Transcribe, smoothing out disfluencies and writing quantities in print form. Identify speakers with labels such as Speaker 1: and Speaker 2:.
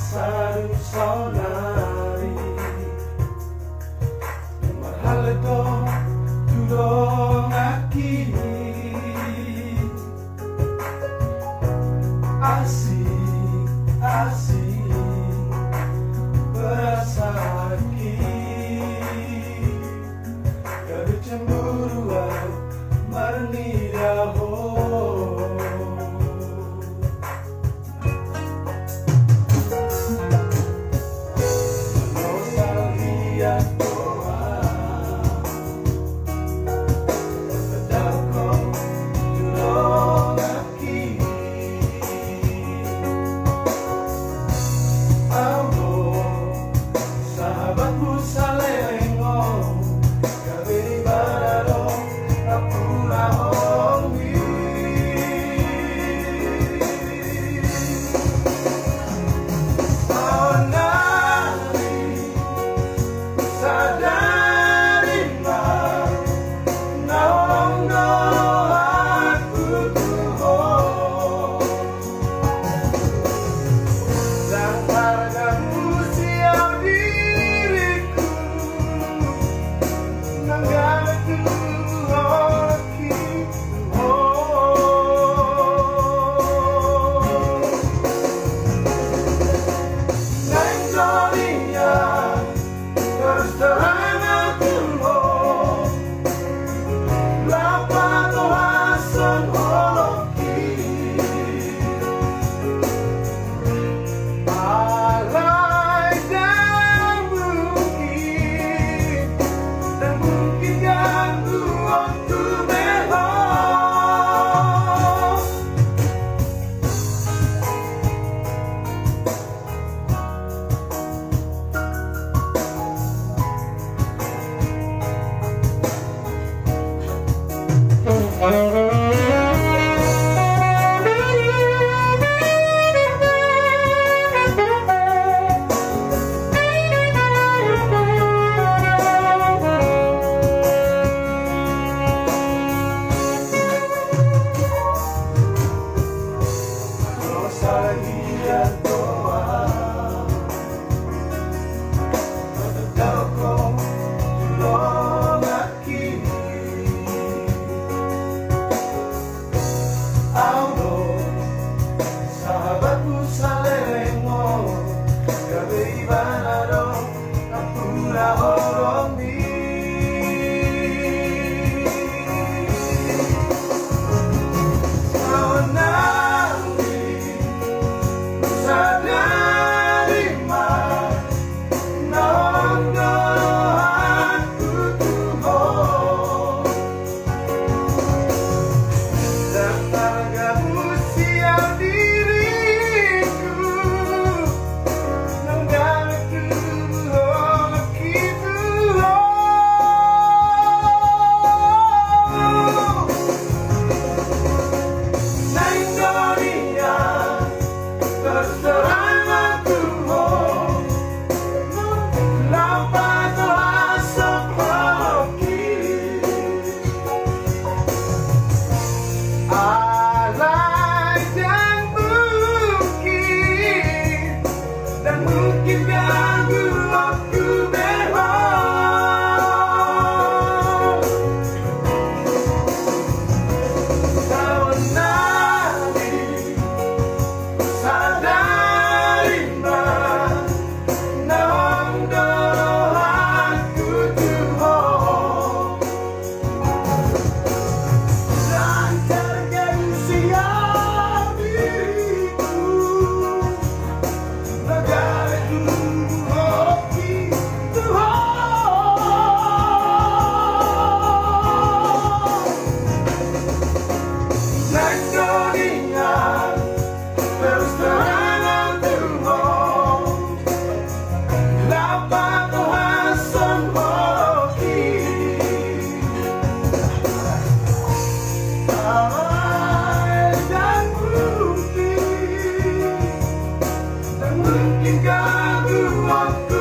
Speaker 1: sadu saonari marhallet tudongan asik perasaanhu Gabe cemburu marnida nostalgia sahabatku salengo Gabe Ibana Nappuna Holongmi saonari sadari naong aku tuh dan hargamu siap diriku nanggala tuhoki nang dunia terus terang aku lapan oasan Holongmi alay dan mungkin ganggu waktu behok nostalgia doa Batak tudongan sahabatku salengo Gabe Ibana Nappuna Holongmi saonari sadari naong aku tuh dan hargamu siap diriku nanggala tuhoki nang dunia terus terang aku lapan oasan Holongmi alay dan mungkin ganggu waktu behok saonari sadari naong aku tuh dan terjadi siap diriku negara tuhoki nang dunia terus terang aku lapan oasan Holongmi alay dan mungkin ganggu waktu